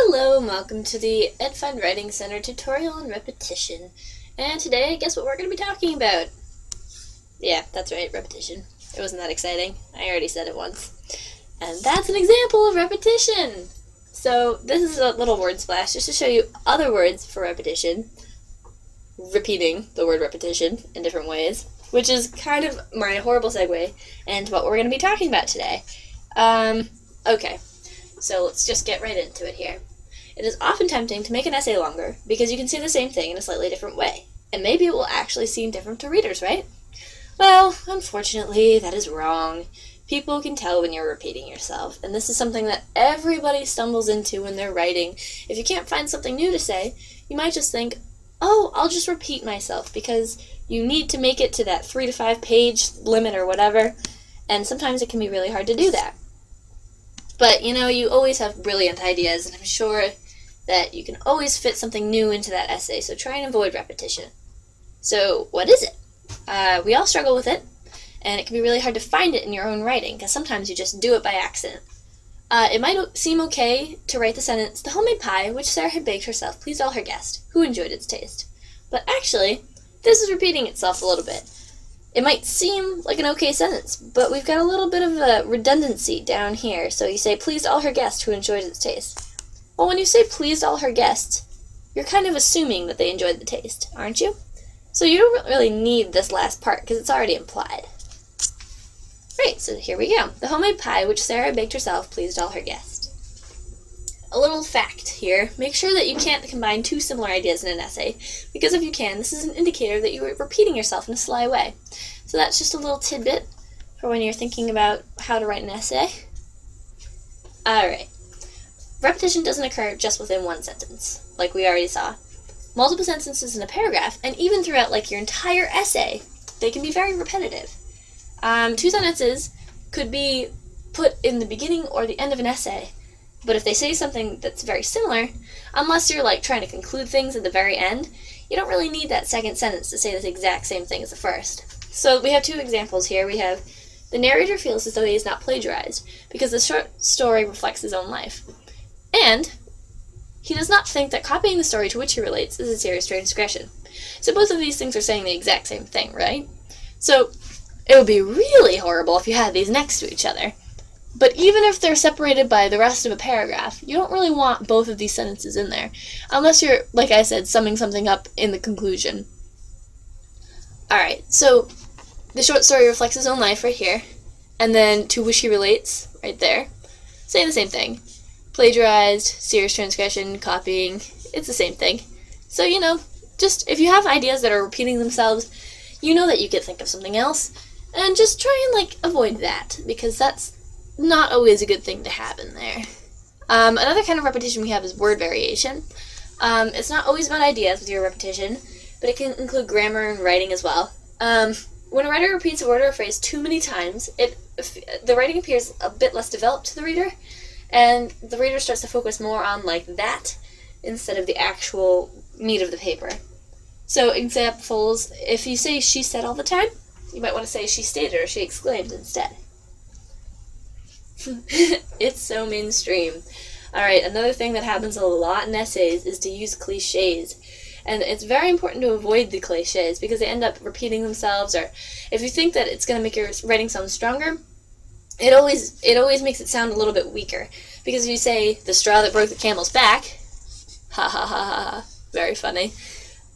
Hello and welcome to the Edfund Writing Center tutorial on repetition. And today, guess what we're going to be talking about? Yeah, that's right, repetition. It wasn't that exciting. I already said it once. And that's an example of repetition! So this is a little word splash just to show you other words for repetition. Repeating the word repetition in different ways, which is kind of my horrible segue into what we're going to be talking about today. Okay. So let's just get right into it here. It is often tempting to make an essay longer because you can say the same thing in a slightly different way, and maybe it will actually seem different to readers, right? Well, unfortunately, that is wrong. People can tell when you're repeating yourself, and this is something that everybody stumbles into when they're writing. If you can't find something new to say, you might just think, oh, I'll just repeat myself, because you need to make it to that 3 to 5 page limit or whatever, and sometimes it can be really hard to do that. But, you know, you always have brilliant ideas, and I'm sure that you can always fit something new into that essay, so try and avoid repetition. So, what is it? We all struggle with it, and it can be really hard to find it in your own writing, because sometimes you just do it by accident. It might seem okay to write the sentence, "The homemade pie, which Sarah had baked herself, pleased all her guests, who enjoyed its taste." But actually, this is repeating itself a little bit. It might seem like an okay sentence, but we've got a little bit of a redundancy down here. So you say, pleased all her guests who enjoyed its taste. Well, when you say pleased all her guests, you're kind of assuming that they enjoyed the taste, aren't you? So you don't really need this last part because it's already implied. Right, so here we go. The homemade pie, which Sarah baked herself, pleased all her guests. A little fact here, make sure that you can't combine two similar ideas in an essay, because if you can, this is an indicator that you are repeating yourself in a sly way. So that's just a little tidbit for when you're thinking about how to write an essay. Alright. Repetition doesn't occur just within one sentence, like we already saw. Multiple sentences in a paragraph, and even throughout like your entire essay, they can be very repetitive. 2 sentences could be put in the beginning or the end of an essay, but if they say something that's very similar, unless you're like trying to conclude things at the very end, you don't really need that second sentence to say the exact same thing as the first. So we have 2 examples here. We have, the narrator feels as though he is not plagiarized, because the short story reflects his own life. And he does not think that copying the story to which he relates is a serious transgression. So both of these things are saying the exact same thing, right? So it would be really horrible if you had these next to each other. But even if they're separated by the rest of a paragraph, you don't really want both of these sentences in there, unless you're, like I said, summing something up in the conclusion. Alright, so the short story reflects his own life right here, and then to which he relates, right there, saying the same thing. Plagiarized, serious transgression, copying, it's the same thing. So, you know, just if you have ideas that are repeating themselves, you know that you could think of something else, and just try and, like, avoid that, because that's not always a good thing to have in there. Another kind of repetition we have is word variation. It's not always about ideas with your repetition, but it can include grammar and writing as well. When a writer repeats a word or a phrase too many times, the writing appears a bit less developed to the reader, and the reader starts to focus more on like that instead of the actual meat of the paper. So examples, if you say she said all the time, you might want to say she stated or she exclaimed instead. It's so mainstream. Alright, another thing that happens a lot in essays is to use cliches. And it's very important to avoid the cliches because they end up repeating themselves, or if you think that it's going to make your writing sound stronger, it always makes it sound a little bit weaker. Because if you say, the straw that broke the camel's back, ha ha ha ha, very funny,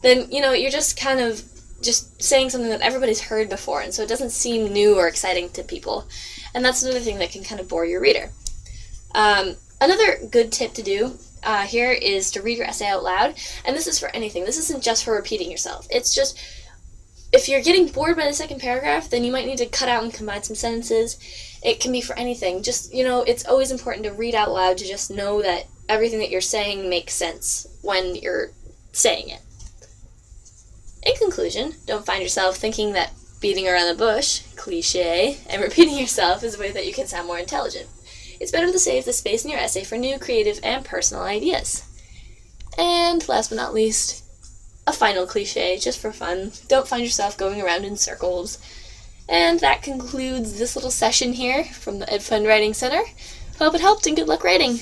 then, you know, you're just kind of just saying something that everybody's heard before, and so it doesn't seem new or exciting to people. And that's another thing that can kind of bore your reader. Another good tip to do here is to read your essay out loud, and this is for anything. This isn't just for repeating yourself. It's just, if you're getting bored by the second paragraph, then you might need to cut out and combine some sentences. It can be for anything. Just, you know, it's always important to read out loud to just know that everything that you're saying makes sense when you're saying it. In conclusion, don't find yourself thinking that beating around the bush, cliche, and repeating yourself is a way that you can sound more intelligent. It's better to save the space in your essay for new, creative, and personal ideas. And last but not least, a final cliche, just for fun. Don't find yourself going around in circles. And that concludes this little session here from the Edfund Writing Center. Hope it helped, and good luck writing!